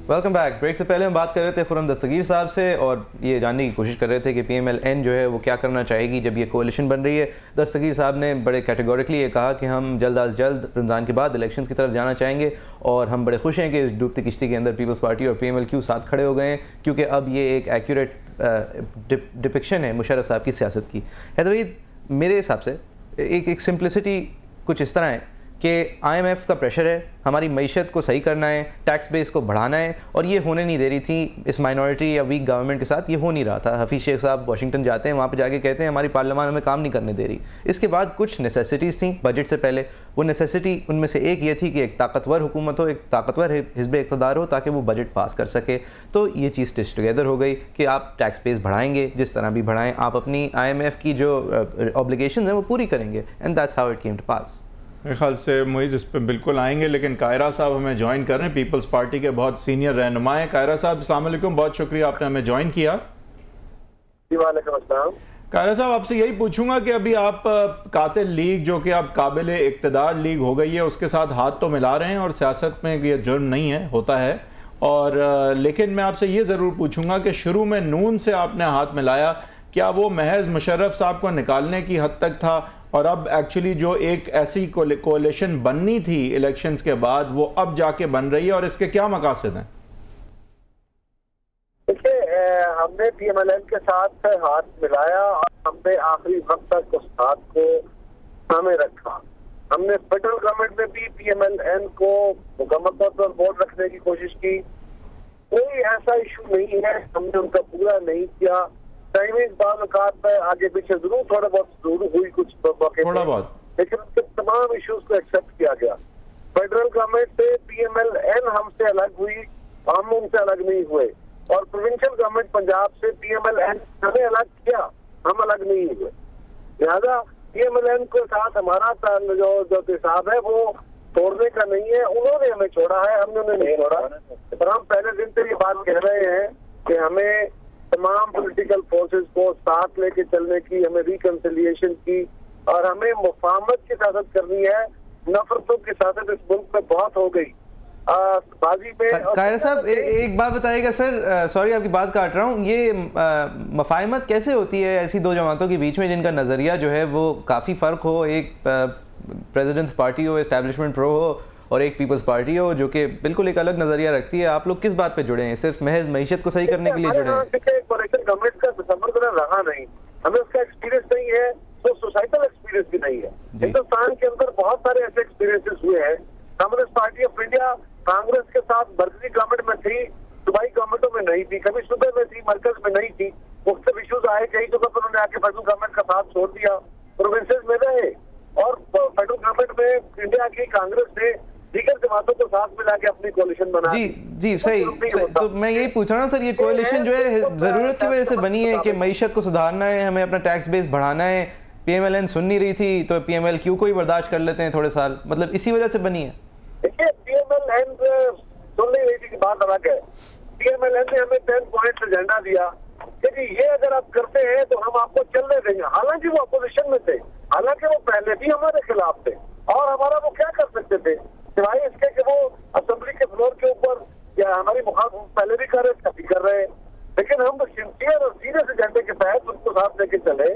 Welcome back. Break से पहले हम बात कर रहे थे खुर्रम दस्तगीर साहब से और ये जानने की कोशिश कर रहे थे कि PMLN जो है वो क्या करना चाहेगी जब ये कोalition बन रही है। दस्तगीर साहब ने बड़े कैटेगोरिकली ये कहा कि हम जल्द अज जल्द रमज़ान के बाद इलेक्शंस की तरफ जाना चाहेंगे और हम बड़े खुश हैं कि इस डूबती किश्ती के अंदर पीपल्स पार्टी और PMLQ साथ खड़े हो गए हैं, क्योंकि अब ये एक एक्यूरेट डिपिक्शन है मुशर्रफ साहब की सियासत की। हैदर भाई, मेरे हिसाब से एक सिंप्लिसिटी कुछ इस तरह है कि IMF का प्रेशर है, हमारी मईशत को सही करना है, टैक्स बेस को बढ़ाना है, और ये होने नहीं दे रही थी इस माइनॉरिटी या वीक गवर्नमेंट के साथ। ये हो नहीं रहा था। हफीज़ शेख साहब वाशिंगटन जाते हैं, वहाँ पे जाके कहते हैं हमारी पार्लियामान हमें काम नहीं करने दे रही। इसके बाद कुछ नेसेसिटीज़ थी बजट से पहले। वो नेसेसिटी उनमें से एक ये थी कि एक ताकतवर हुकूमत हो, एक ताकतवर हिज़्ब इक़्तिदार हो, ताकि वो बजट पास कर सके। तो ये चीज़ स्टिच टुगेदर हो गई कि आप टैक्स बेस बढ़ाएंगे, जिस तरह भी बढ़ाएं, आप अपनी IMF की जो ऑब्लिगेशन है वो पूरी करेंगे, and that's how it came to pass. मेरे ख्याल से मुइज़ इस पर बिल्कुल आएंगे, लेकिन कायरा साहब हमें ज्वाइन कर रहे हैं, पीपल्स पार्टी के बहुत सीनियर रहनुमा हैं। कायरा साहब, अस्सलाम वालेकुम, बहुत शुक्रिया आपने हमें ज्वाइन किया। वालेकुम अस्सलाम। कायरा साहब, आपसे यही पूछूंगा कि अभी आप कातिल लीग, जो कि अब काबिल इक़्तिदार लीग हो गई है, उसके साथ हाथ तो मिला रहे हैं, और सियासत में ये जुर्म नहीं है, होता है, और लेकिन मैं आपसे ये ज़रूर पूछूंगा कि शुरू में नून से आपने हाथ मिलाया, क्या वो महज मुशर्रफ साहब को निकालने की हद तक था, और अब एक्चुअली जो एक ऐसी कोalition बननी थी इलेक्शंस के बाद वो अब जाके बन रही है, और इसके क्या मकासद हैं? देखिए, हमने PMLN के साथ हाथ मिलाया और हमने आखिरी वक्त तक उस हाथ को थामे रखा। हमने फेडरल गवर्नमेंट में भी PMLN को मुकम्मल तौर पर वोट रखने की कोशिश की। कोई ऐसा इशू नहीं है, हमने उनका पूरा नहीं किया। टाइमिंग बात में आगे पीछे जरूर थोड़ा बहुत जरूर हुई, कुछ थोड़ा बहुत, लेकिन उसके तमाम इश्यूज को एक्सेप्ट किया गया। फेडरल गवर्नमेंट से PMLN हमसे अलग हुई, हम उनसे अलग नहीं हुए, और प्रोविंशियल गवर्नमेंट पंजाब से PMLN हमें अलग किया, हम अलग नहीं हुए। लिहाजा PMLN के साथ हमारा जो हिसाब है वो तोड़ने का नहीं है। उन्होंने हमें छोड़ा है, हमने उन्हें नहीं छोड़ा, और हम पहले दिन से ये बात कह रहे हैं कि हमें तमाम पॉलिटिकल फोर्सेस को साथ लेके चलने की, हमें रिकंसिलिएशन की, और हमें मुफाहमत की सियासत करनी है। नफरतों की सियासत इस मुल्क में बहुत हो गई बाजी में। कायरा साहब, एक बात बताइएगा सर, सॉरी आपकी बात काट रहा हूँ, ये मुफाहमत कैसे होती है ऐसी दो जमातों के बीच में जिनका नज़रिया जो है वो काफ़ी फ़र्क हो, एक प्रेसिडेंट्स पार्टी हो, एस्टैब्लिशमेंट प्रो हो, और एक पीपल्स पार्टी हो जो कि बिल्कुल एक अलग नजरिया रखती है। आप लोग किस बात पे जुड़े हैं? सिर्फ महज मईशत को सही करने के लिए जुड़े हैं? गवर्नमेंट का तसव्वुर रहा नहीं, हमें उसका एक्सपीरियंस नहीं है, तो सोसाइटल एक्सपीरियंस भी नहीं है। हिंदुस्तान के अंदर बहुत सारे ऐसे एक्सपीरियंसेस हुए हैं। Communist party of India Congress के साथ मरकजी गवर्नमेंट में थी, सूबाई गवर्नमेंटों में नहीं थी, कभी सूबे में थी, मरकज में नहीं थी। मुख्तलिफ इशूज आए, कई जगह पर उन्होंने आके फेडरल गवर्नमेंट का साथ छोड़ दिया, प्रोविंसेस में रहे, और फेडरल गवर्नमेंट में इंडिया की कांग्रेस ने दीगर जमातों को साथ मिला के अपनी कोalition बना। जी सही। तो मैं यही पूछ रहा हूँ सर, ये कोalition जो है जरूरत की वजह से बनी है कि मईशत को सुधारना है, हमें अपना टैक्स बेस बढ़ाना है। PMLN सुन नहीं रही थी तो PMLQ को ही बर्दाश्त कर लेते हैं थोड़े साल, मतलब इसी वजह से बनी है। देखिए, PMLN सुन नहीं रही थी की बात अलग है। PMLN ने हमें 10 पॉइंट्स एजेंडा दिया कि ये अगर आप करते हैं तो हम आपको चलने देंगे। हालांकि वो अपोजिशन में थे, हालांकि वो पहले भी हमारे खिलाफ थे, और हमारा वो क्या कर सकते थे सिवाय इसके कि वो असेंबली के फ्लोर के ऊपर या हमारी मुखालिफ पहले भी कर रहे, कभी कर रहे। लेकिन हम सिंसियर और सीरियस एजेंडे के तहत उनको साथ लेके चले,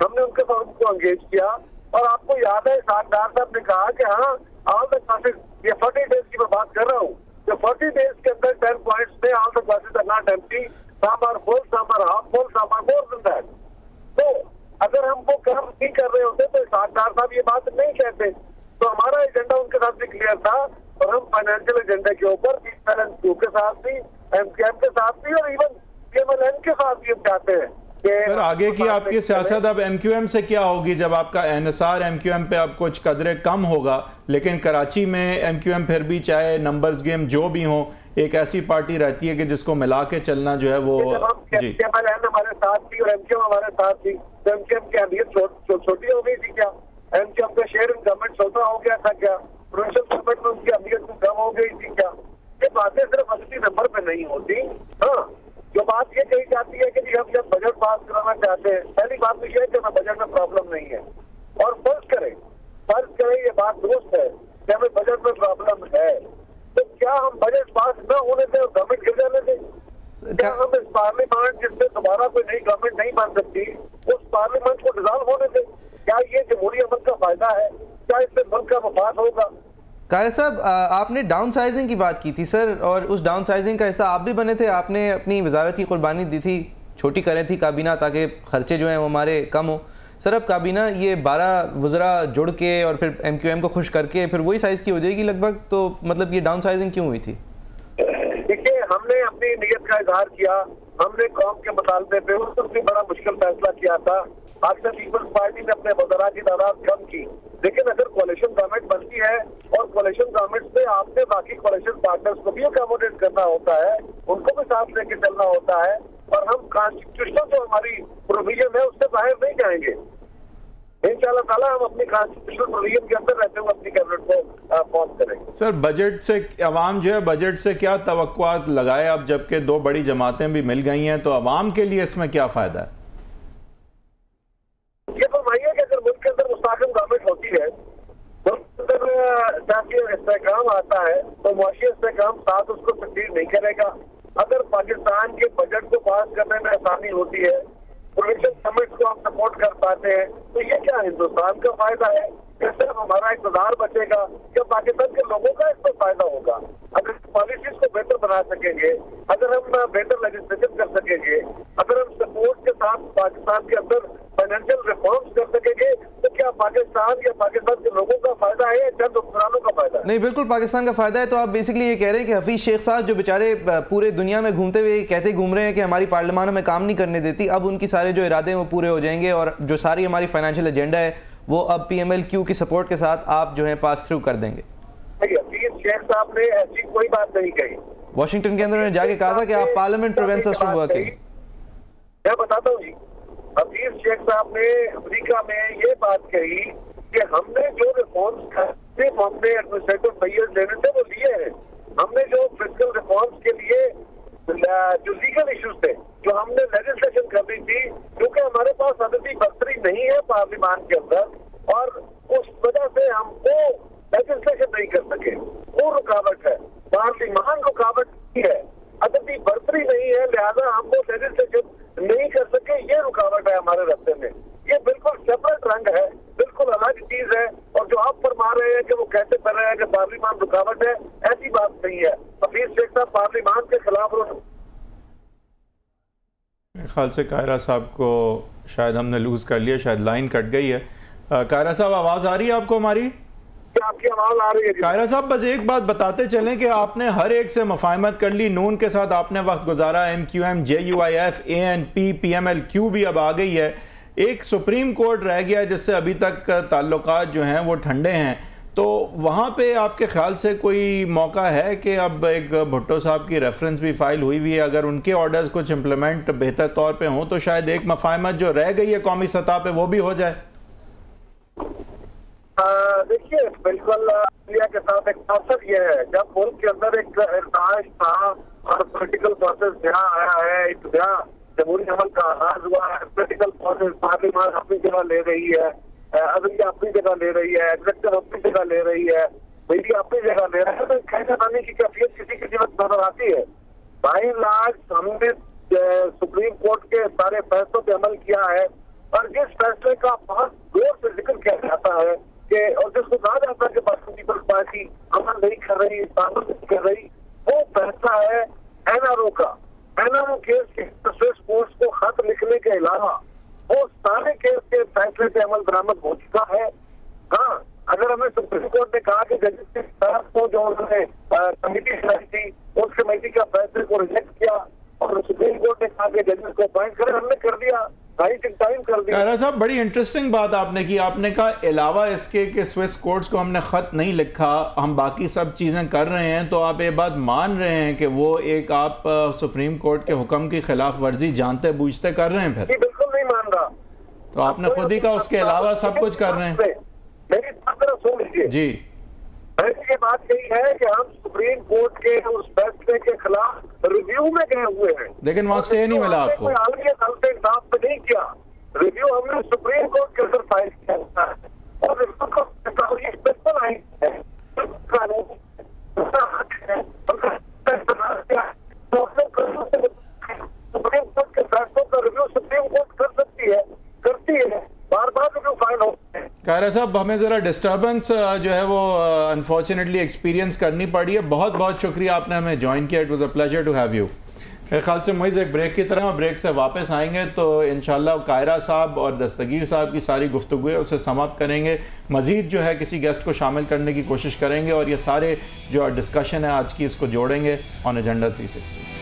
हमने उनके साथ उनको एंगेज किया। और आपको याद है सागदार साहब ने कहा कि हाँ, ऑल द क्लासेस, ये 40 डेज की मैं बात कर रहा हूँ, जो 40 डेज के अंदर 10 पॉइंट्स में all the classes are not empty, some are full, some are half full, some are more than that। तो अगर हम वो काम नहीं कर रहे होते तो सागदार साहब ये बात नहीं कहते। तो हमारा एजेंडा उनके साथ भी क्लियर था, और हम फाइनेंशियल एजेंडे के ऊपर PMLN के साथ भी, MQM के साथ भी, और इवन PMLN के साथ भी हम चाहते हैं। सर, आगे की आपकी सियासत अब MQM से क्या होगी जब आपका NSR MQM पे अब कुछ कदरे कम होगा, लेकिन कराची में MQM फिर भी चाहे नंबर्स गेम जो भी हो, एक ऐसी पार्टी रहती है कि जिसको मिला के चलना जो है वो जी। PMLN हमारे साथ थी और MQM हमारे साथ थी, तो MQM की अहमियत छोटी हो गई थी क्या? MQM का शेयर इन गवर्नमेंट छोटा हो गया था क्या? प्रोविंशियल गवर्नमेंट में उनकी अहमियत कम हो गई थी क्या? ये बातें सिर्फ असली नंबर पे नहीं होती। हाँ, जो बात ये कही जाती है कि हम जब बजट पास कराना चाहते हैं, पहली बात तो ये है कि बजट में प्रॉब्लम नहीं है, और फर्ज करें ये बात दुरुस्त है कि हमें बजट में प्रॉब्लम है, तो क्या हम बजट पास न होने दें और गवर्नमेंट गिर जाने दें? क्या हम इस पार्लियामेंट जिससे दोबारा कोई नई गवर्नमेंट नहीं बन सकती, उस पार्लियामेंट को डिसॉल्व होने दें? क्या ये जमहूरी अमल का फायदा है? क्या इससे मुल्क का मफाद होगा? कारी साहब, आपने डाउन साइजिंग की बात की थी सर, और उस डाउन साइजिंग का हिस्सा आप भी बने थे। आपने अपनी वजारत की कुर्बानी दी थी, छोटी करें थी काबीना ताकि खर्चे जो हैं वो हमारे कम हो। सर अब काबीना ये 12 वज़रा जुड़ के और फिर MQM को खुश करके फिर वही साइज़ की हो जाएगी लगभग, तो मतलब ये डाउन साइजिंग क्यों हुई थी? देखिए, हमने अपनी नीयत का इजहार किया, हमने कौम के मुतालबे पे उससे बड़ा मुश्किल फैसला किया था। आजकल पीपल्स पार्टी ने अपने वज़रा की तादाद कम की, लेकिन अगर कोalition गवर्नमेंट बनती है और कोalition गवर्नमेंट से आपने बाकी कोalition पार्टनर्स को भी अकोमोडेट करना होता है, उनको भी साथ लेके चलना होता है, और हम कॉन्स्टिट्यूशनल जो हमारी प्रोविजन है उससे बाहर नहीं जाएंगे। इंशाअल्लाह ताला हम अपनी कॉन्स्टिट्यूशनल प्रोविजन के अंदर रहते हुए अपनी कैबिनेट को फॉर्म करेंगे। सर बजट से अवाम जो है, बजट से क्या तवक्कुआत लगाए अब, जबकि 2 बड़ी जमातें भी मिल गई हैं, तो अवाम के लिए इसमें क्या फायदा है? ये फरमाइए कि अगर मुल्क के अंदर मुस्तकिल गवर्नमेंट होती है, मुल्क के अंदर सियासी इस्तेहकाम आता है, तो मुआशी इस्तेहकाम साथ उसको तस्दीक नहीं करेगा। अगर पाकिस्तान के बजट को पास करने में आसानी होती है, प्रोविंशियल गवर्नमेंट को हम सपोर्ट कर पाते हैं, तो ये क्या हिंदुस्तान का फायदा है? सिर्फ हमारा इक़्तिदार बचेगा, क्या पाकिस्तान के लोगों का इसमें फायदा होगा? अगर पॉलिसीज को बेहतर बना सकेंगे, अगर हम बेहतर लेजिस्लेशन कर सकेंगे, अगर हम सपोर्ट के साथ पाकिस्तान के अंदर फाइनेंशियल रिफॉर्म्स कर सकेंगे, तो क्या पाकिस्तान या पाकिस्तान के लोगों का फायदा है या चंद हुक्मरानों का फायदा है? नहीं, बिल्कुल पाकिस्तान का फायदा है। तो आप बेसिकली ये कह रहे हैं कि हफीज शेख साहब जो बेचारे पूरे दुनिया में घूमते हुए कहते घूम रहे हैं कि हमारी पार्लियामान हमें काम नहीं करने देती, अब उनकी सारे जो इरादे हैं वो पूरे हो जाएंगे, और जो सारी हमारी फाइनेंशियल एजेंडा है वो अब PMLQ की सपोर्ट के साथ आप जो है पास थ्रू कर देंगे। हफीज शेख साहब ने ऐसी कोई बात नहीं कही। वाशिंगटन के अंदर उन्होंने जाके कहा था कि आप parliament prevents us from working. मैं बताता हूँ जी, हफीज शेख साहब ने अमेरिका में ये बात कही कि हमने जो रिफॉर्म्स सिर्फ हमने एडमिनिस्ट्रेटिव मेजर्स लेने थे वो लिए हैं। हमने जो फिस्कल रिफॉर्म्स के लिए जो लीगल इश्यूज थे, जो हमने लेजिस्लेशन करनी थी, क्योंकि हमारे पास अददी बर्तरी नहीं है पार्लियामान के अंदर, और उस वजह से हमको लेजिस्लेशन नहीं कर सके, वो रुकावट है। पार्लियामान रुकावट नहीं है, अददी बर्तरी नहीं है, लिहाजा हम वो लेजिस्लेशन नहीं कर सके, ये रुकावट है हमारे रास्ते में। ये बिल्कुल सेपरेट रंग है, बिल्कुल अलग चीज है। और जो आप फरमा रहे हैं कि वो कैसे कर रहे हैं कि पार्लियामान रुकावट है, ऐसी बात नहीं है। हफीज शेख साहब पार्लियामान के खिलाफ ख्याल से कायरा साहब को शायद हमने लूज कर लिया, शायद लाइन कट गई है। कायरा साहब आवाज आ रही है आपको हमारी? आपकी आवाज आ रही है? कायरा साहब बस एक बात बताते चलें कि आपने हर एक से मुफाहमत कर ली, नून के साथ आपने वक्त गुजारा, MQM, JUIF, ANP, PMLQ भी अब आ गई है, एक सुप्रीम कोर्ट रह गया जिससे अभी तक ताल्लुकात जो हैं वो ठंडे हैं। तो वहाँ पे आपके ख्याल से कोई मौका है कि अब एक भुट्टो साहब की रेफरेंस भी फाइल हुई हुई है, अगर उनके ऑर्डर्स कुछ इम्प्लीमेंट बेहतर तौर पे हों तो शायद एक मुफाहमत जो रह गई है कौमी सतह पे वो भी हो जाए? देखिए, बिल्कुल इंडिया के साथ एक अवसर ये है, जब मुल्क के अंदर एक इर्ताज था और पोलिटिकल प्रोसेस यहाँ आया है, एक नया जमहूरी अमल का आगाज हुआ है, पोलिटिकल प्रोसेस पार्लियामान अपनी जगह ले रही है, अदलिया अपनी जगह ले रही है, एग्जीक्यूटिव अपनी जगह ले रही है, मीडिया अपनी जगह ले रहा है, तो कहने बनाने की कैफियत किसी की जरूरत नजर आती है। बाई लाख हमने सुप्रीम कोर्ट के सारे फैसलों पे अमल किया है, और जिस फैसले का बहुत जोर से जिक्र किया जाता है कि और जिसको कहा जाता है कि पीपल्स पार्टी अमल नहीं कर रही, ताबूत नहीं कर रही, वो फैसला है NRO का। NRO केस के स्विस कोर्ट्स को खत लिखने के अलावा वो सारे केस के फैसले पे अमल बरामद हो चुका है। हाँ, अगर हमें सुप्रीम कोर्ट ने कहा कि जजेस की तरफ को जो उन्होंने कमेटी बनाई थी, उस कमेटी का फैसले को रिजेक्ट किया, और सुप्रीम कोर्ट ने कहा कि जजेस को अपॉइंट करें, हमने कर दिया, टाइम कर दिया। कायरा साहब बड़ी इंटरेस्टिंग बात आपने की, आपने कहा अलावा इसके कि स्विस कोर्ट्स को हमने खत नहीं लिखा, हम बाकी सब चीजें कर रहे हैं, तो आप ये बात मान रहे हैं कि वो एक आप सुप्रीम कोर्ट के हुक्म की खिलाफ वर्जी जानते बूझते कर रहे हैं? फिर बिल्कुल नहीं मान रहा। तो आपने खुद ही कहा उसके अलावा सब कुछ कर रहे हैं। मेरी बात जरा सुन लीजिए जी। ये बात यही है कि हम सुप्रीम कोर्ट के उस फैसले के खिलाफ रिव्यू में गए हुए हैं, लेकिन वहां स्टे नहीं मिला आपको। कोई आलमी अदालत इंसाफ पे नहीं किया, रिव्यू हमने सुप्रीम कोर्ट के अंदर फाइल किया और बिल्कुल आई है, कानून हक है सुप्रीम कोर्ट के फैसलों का रिव्यू सुप्रीम कोर्ट कर सकती है, करती है, बार बार रिव्यू फाइल होते हैं। कायरा साहब, हमें ज़रा डिस्टर्बेंस जो है वो अनफॉर्चुनेटली एक्सपीरियंस करनी पड़ी है। बहुत बहुत शुक्रिया आपने हमें ज्वाइन किया। It was a pleasure to have you. मेरे ख्याल से मुझे एक ब्रेक की तरह, ब्रेक से वापस आएंगे तो इंशाल्लाह कायरा साहब और दस्तगीर साहब की सारी गुफ्तगू है उसे समाप्त करेंगे। मज़ीद जो है किसी गेस्ट को शामिल करने की कोशिश करेंगे और ये सारे जो डिस्कशन है आज की इसको जोड़ेंगे ऑन एजेंडा 360।